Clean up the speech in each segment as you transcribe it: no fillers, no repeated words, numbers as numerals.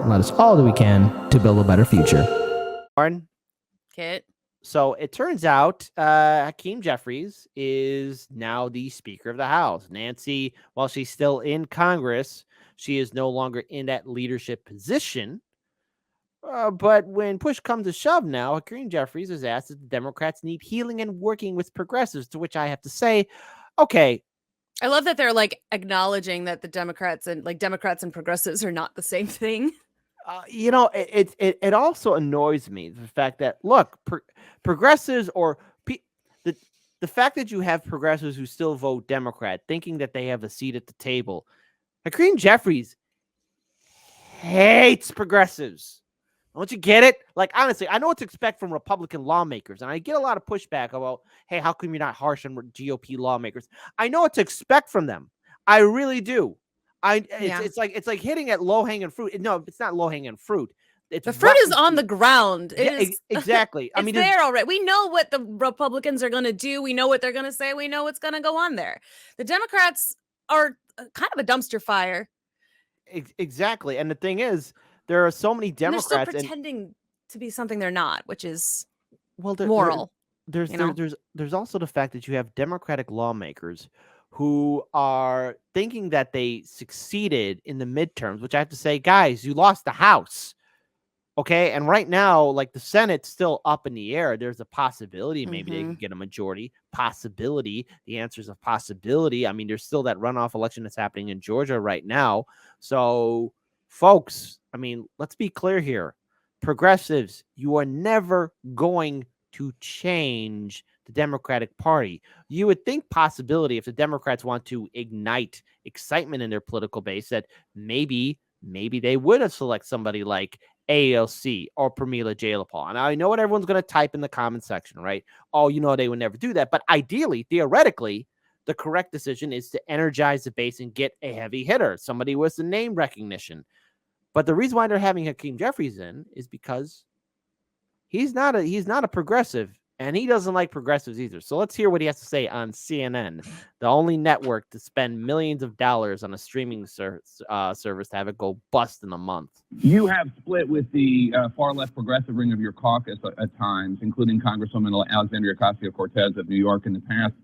and let us all do we can to build a better future. Kit. So it turns out Hakeem Jeffries is now the Speaker of the House. Nancy, while she's still in Congress, she is no longer in that leadership position. But when push comes to shove now, Hakeem Jeffries is asked if the Democrats need healing and working with progressives, to which I have to say, okay. I love that they're like acknowledging that the Democrats and progressives are not the same thing. It also annoys me the fact that, look, progressives or the fact that you have progressives who still vote Democrat thinking that they have a seat at the table. Hakeem Jeffries hates progressives. Don't you get it? Like, honestly, I know what to expect from Republican lawmakers, and I get a lot of pushback about, hey, how come you're not harsh on GOP lawmakers? I know what to expect from them. I really do. It's like hitting at low-hanging fruit. No, it's not low-hanging fruit. The fruit is on the ground. Exactly. I mean, there already. We know what the Republicans are going to do. We know what they're going to say. We know what's going to go on there. The Democrats are kind of a dumpster fire. Exactly. And the thing is, there are so many Democrats and they're still pretending to be something they're not, which is moral. There's also the fact that you have Democratic lawmakers who are thinking that they succeeded in the midterms, which I have to say, guys, you lost the House. Okay. And right now, like, the Senate's still up in the air. There's a possibility maybe they can get a majority. Possibility. The answer is a possibility. I mean, there's still that runoff election that's happening in Georgia right now. So, folks, I mean, let's be clear here. Progressives, you are never going to change the Democratic Party. You would think possibility, if the Democrats want to ignite excitement in their political base, that maybe they would have select somebody like AOC or Pramila Jayapal. And I know what everyone's going to type in the comment section, right? Oh, they would never do that. But ideally, theoretically, the correct decision is to energize the base and get a heavy hitter, somebody with the name recognition. But the reason why they're having Hakeem Jeffries in is because he's not a progressive, and he doesn't like progressives either. So let's hear what he has to say on CNN, the only network to spend millions of dollars on a streaming service to have it go bust in a month. You have split with the far-left progressive ring of your caucus at times, including Congresswoman Alexandria Ocasio-Cortez of New York in the past.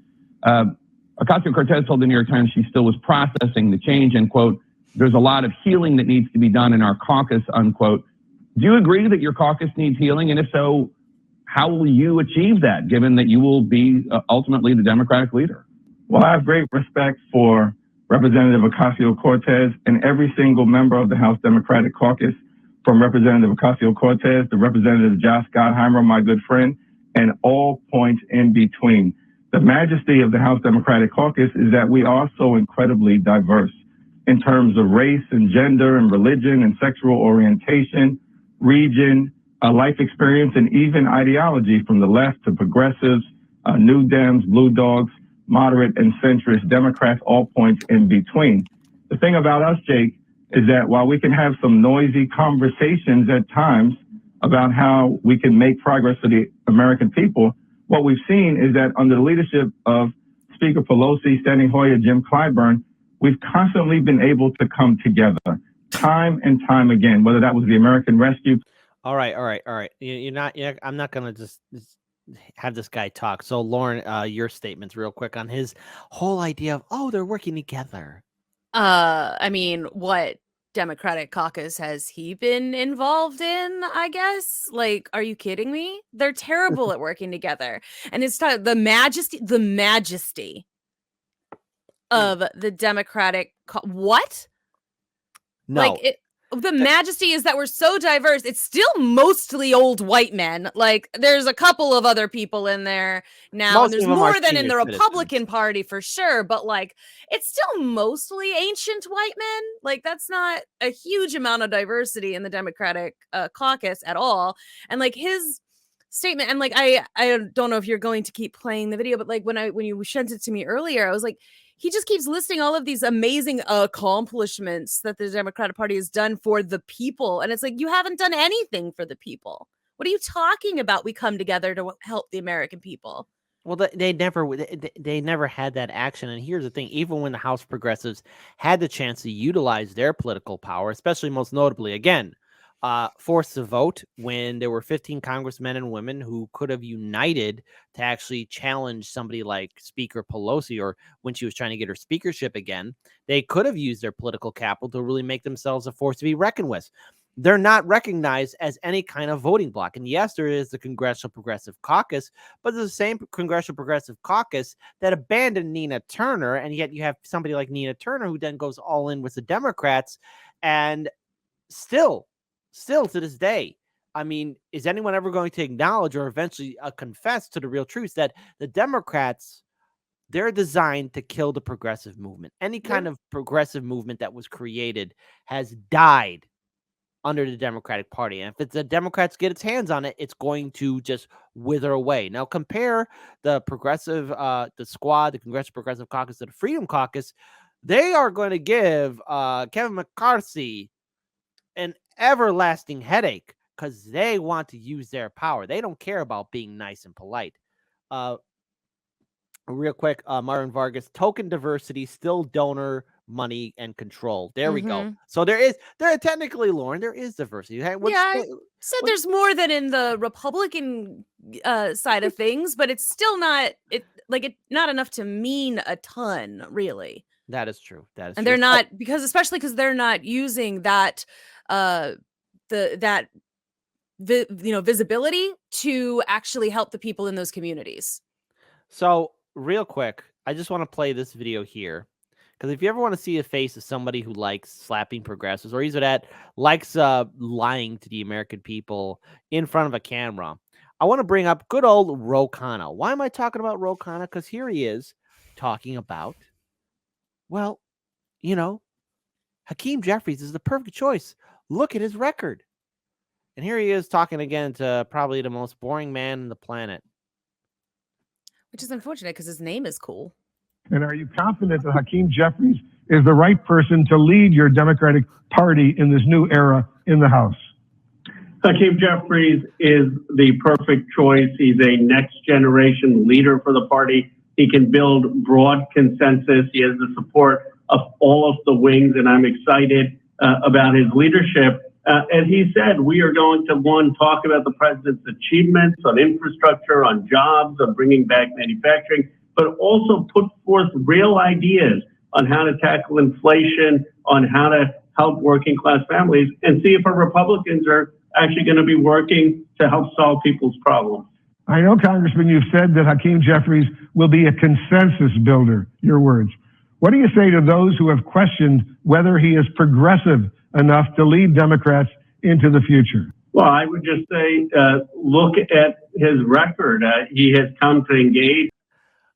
Ocasio-Cortez told the New York Times she still was processing the change and, quote, there's a lot of healing that needs to be done in our caucus, unquote. Do you agree that your caucus needs healing? And if so, how will you achieve that, given that you will be ultimately the Democratic leader? Well, I have great respect for Representative Ocasio-Cortez and every single member of the House Democratic Caucus, from Representative Ocasio-Cortez to Representative Josh Gottheimer, my good friend, and all points in between. The majesty of the House Democratic Caucus is that we are so incredibly diverse in terms of race and gender and religion and sexual orientation, region, life experience, and even ideology, from the left to progressives, New Dems, Blue Dogs, moderate and centrist Democrats, all points in between. The thing about us, Jake, is that while we can have some noisy conversations at times about how we can make progress for the American people, what we've seen is that under the leadership of Speaker Pelosi, Standing Hoyer, Jim Clyburn, we've constantly been able to come together time and time again, whether that was the American Rescue. All right. I'm not going to just have this guy talk. So, Lauren, your statements real quick on his whole idea of, they're working together. I mean, what Democratic caucus has he been involved in, I guess? Like, are you kidding me? They're terrible at working together. And it's the majesty of the Democratic what? No. Like, the majesty is that we're so diverse. It's still mostly old white men. Like, there's a couple of other people in there now. And there's more than in the Republican Party for sure. But, like, it's still mostly ancient white men. Like, that's not a huge amount of diversity in the Democratic caucus at all. And, like, his statement, and, like, I don't know if you're going to keep playing the video, but, like, when you sent it to me earlier, I was like, he just keeps listing all of these amazing accomplishments that the Democratic Party has done for the people. And it's like, you haven't done anything for the people. What are you talking about? We come together to help the American people. Well, they never had that action. And here's the thing. Even when the House progressives had the chance to utilize their political power, especially most notably, again, forced to vote when there were 15 congressmen and women who could have united to actually challenge somebody like Speaker Pelosi, or when she was trying to get her speakership again, they could have used their political capital to really make themselves a force to be reckoned with. They're not recognized as any kind of voting bloc. And yes, there is the Congressional Progressive Caucus, but it's the same Congressional Progressive Caucus that abandoned Nina Turner. And yet you have somebody like Nina Turner who then goes all in with the Democrats. And still to this day, I mean, is anyone ever going to acknowledge or eventually confess to the real truth that the Democrats, they're designed to kill the progressive movement? Any kind of progressive movement that was created has died under the Democratic Party. And if the Democrats get its hands on it, it's going to just wither away. Now compare the progressive, the squad, the Congressional Progressive Caucus to the Freedom Caucus. They are going to give Kevin McCarthy an everlasting headache because they want to use their power. They don't care about being nice and polite. Real quick, Marvin Vargas, token diversity, still donor money and control. There we go. So there technically, Lauren, there is diversity. I said there's more than in the Republican side of things, but it's still not not enough to mean a ton, really. That is true. That is and true. They're not, especially because they're not using that visibility to actually help the people in those communities. So real quick, I just want to play this video here. Because if you ever want to see a face of somebody who likes slapping progressives, or either that likes lying to the American people in front of a camera, I want to bring up good old Ro Khanna. Why am I talking about Ro Khanna? Because here he is talking about, well, Hakeem Jeffries is the perfect choice. Look at his record. And here he is talking again to probably the most boring man on the planet. Which is unfortunate because his name is cool. And are you confident that Hakeem Jeffries is the right person to lead your Democratic Party in this new era in the House? Hakeem Jeffries is the perfect choice. He's a next generation leader for the party. He can build broad consensus. He has the support of all of the wings, and I'm excited about his leadership. As he said, we are going to, talk about the president's achievements on infrastructure, on jobs, on bringing back manufacturing, but also put forth real ideas on how to tackle inflation, on how to help working class families, and see if our Republicans are actually going to be working to help solve people's problems. I know, Congressman, you've said that Hakeem Jeffries will be a consensus builder, your words. What do you say to those who have questioned whether he is progressive enough to lead Democrats into the future? Well, I would just say, look at his record. He has come to engage.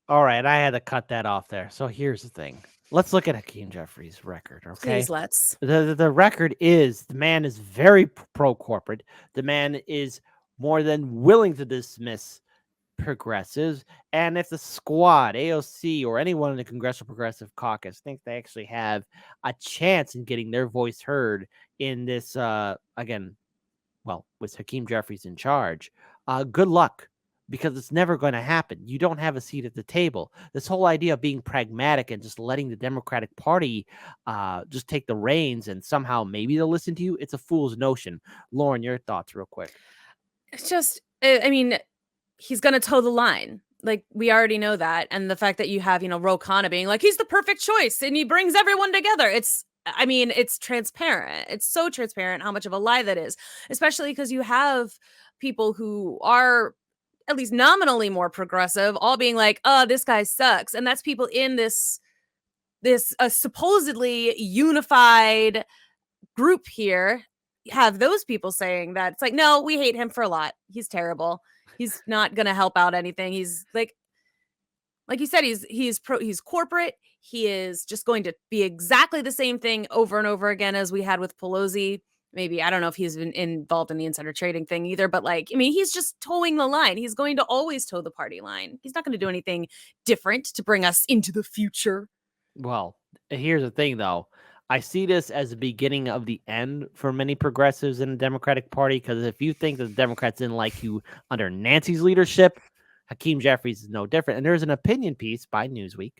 All right, I had to cut that off there. So here's the thing. Let's look at Hakeem Jeffries' record, okay? Please, let's. The record is, the man is very pro-corporate. The man is more than willing to dismiss progressives. And if the squad, AOC, or anyone in the Congressional Progressive Caucus think they actually have a chance in getting their voice heard in this, again, well, with Hakeem Jeffries in charge, good luck. Because it's never going to happen. You don't have a seat at the table. This whole idea of being pragmatic and just letting the Democratic Party just take the reins and somehow maybe they'll listen to you, it's a fool's notion. Lauren, your thoughts real quick. It's just, I mean, he's going to toe the line. Like, we already know that. And the fact that you have, Ro Khanna being like, he's the perfect choice and he brings everyone together. It's transparent. It's so transparent how much of a lie that is, especially because you have people who are at least nominally more progressive, all being like, oh, this guy sucks. And that's people in this supposedly unified group here, have those people saying that. It's like, no, we hate him for a lot. He's terrible. He's not going to help out anything. He's like you said, he's corporate. He is just going to be exactly the same thing over and over again as we had with Pelosi. Maybe, I don't know if he's been involved in the insider trading thing either, but he's just towing the line. He's going to always toe the party line. He's not going to do anything different to bring us into the future. Well, here's the thing, though. I see this as the beginning of the end for many progressives in the Democratic Party, because if you think that the Democrats didn't like you under Nancy's leadership, Hakeem Jeffries is no different. And there's an opinion piece by Newsweek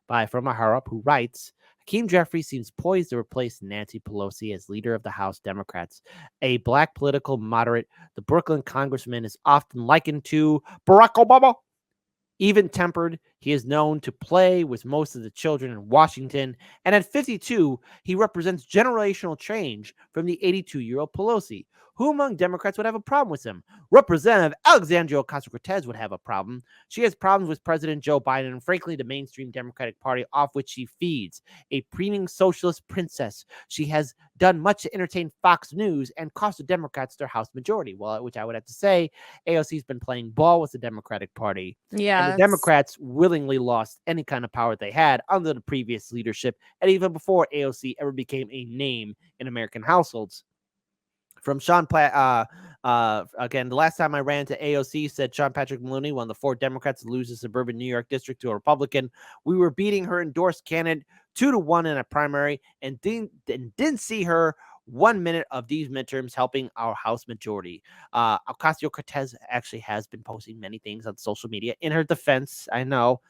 from Maharup, who writes, Hakeem Jeffries seems poised to replace Nancy Pelosi as leader of the House Democrats. A black political moderate, the Brooklyn congressman is often likened to Barack Obama. Even-tempered, he is known to play with most of the children in Washington, and at 52, he represents generational change from the 82-year-old Pelosi. Who among Democrats would have a problem with him? Representative Alexandria Ocasio-Cortez would have a problem. She has problems with President Joe Biden and, frankly, the mainstream Democratic Party off which she feeds. A preening socialist princess, she has done much to entertain Fox News and cost the Democrats their House majority. Well, which I would have to say, AOC's been playing ball with the Democratic Party. Yeah. And the Democrats willingly lost any kind of power they had under the previous leadership, and even before AOC ever became a name in American households. From Sean Platt, again, the last time I ran to AOC, said Sean Patrick Maloney, one of the 4 Democrats to lose the suburban New York district to a Republican. We were beating her endorsed candidate 2-1 in a primary, and didn't see her 1 minute of these midterms helping our House majority. Ocasio-Cortez actually has been posting many things on social media. In her defense, I know,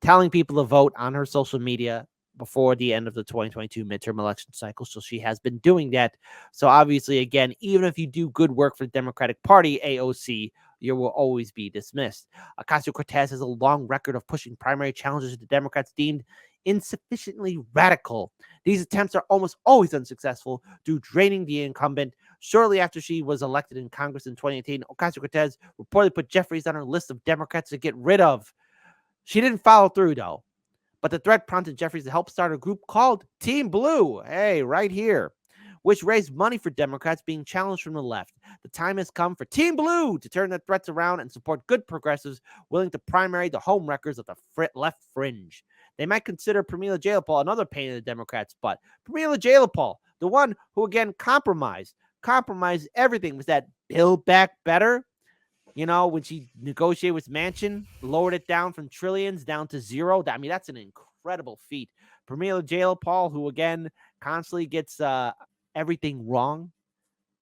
telling people to vote on her social media before the end of the 2022 midterm election cycle. So she has been doing that. So obviously, again, even if you do good work for the Democratic Party, AOC, you will always be dismissed. Ocasio-Cortez has a long record of pushing primary challenges that the Democrats deemed insufficiently radical. These attempts are almost always unsuccessful due draining the incumbent. Shortly after she was elected in Congress in 2018, Ocasio-Cortez reportedly put Jeffries on her list of Democrats to get rid of. She didn't follow through, though. But the threat prompted Jeffries to help start a group called Team Blue, hey, right here, which raised money for Democrats being challenged from the left. The time has come for Team Blue to turn their threats around and support good progressives willing to primary the home wreckers of the left fringe. They might consider Pramila Jayapal another pain in the Democrats' butt. Pramila Jayapal, the one who, again, compromised everything. Was that Build Back Better? You know, when she negotiated with Manchin, lowered it down from trillions down to zero. I mean, that's an incredible feat. Pramila Jayapal, who, again, constantly gets everything wrong.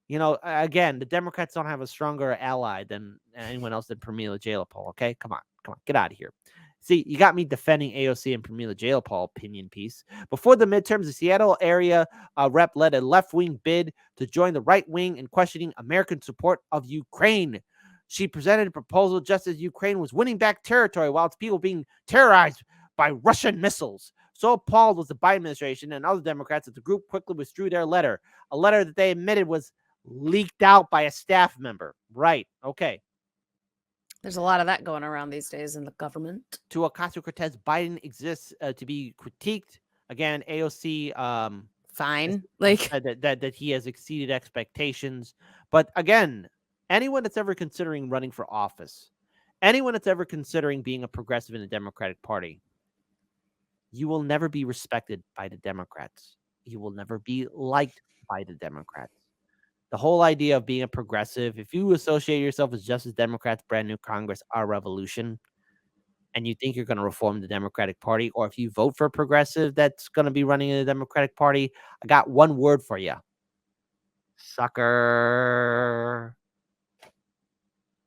You know, again, the Democrats don't have a stronger ally than anyone else than Pramila Jayapal, okay? Come on, get out of here. See, you got me defending AOC and Pramila Jayapal opinion piece. Before the midterms, the Seattle area rep led a left-wing bid to join the right wing in questioning American support of Ukraine. She presented a proposal just as Ukraine was winning back territory while its people being terrorized by Russian missiles. So appalled was the Biden administration and other Democrats that the group quickly withdrew their letter, a letter that they admitted was leaked out by a staff member. Right, okay. There's a lot of that going around these days in the government. To Ocasio-Cortez, Biden exists to be critiqued. Again, AOC fine, that he has exceeded expectations. But again, anyone that's ever considering running for office, anyone that's ever considering being a progressive in the Democratic Party, you will never be respected by the Democrats. You will never be liked by the Democrats. The whole idea of being a progressive, if you associate yourself as just as Democrats, brand new Congress, our revolution, and you think you're going to reform the Democratic Party, or if you vote for a progressive that's going to be running in the Democratic Party, I got one word for you. Sucker.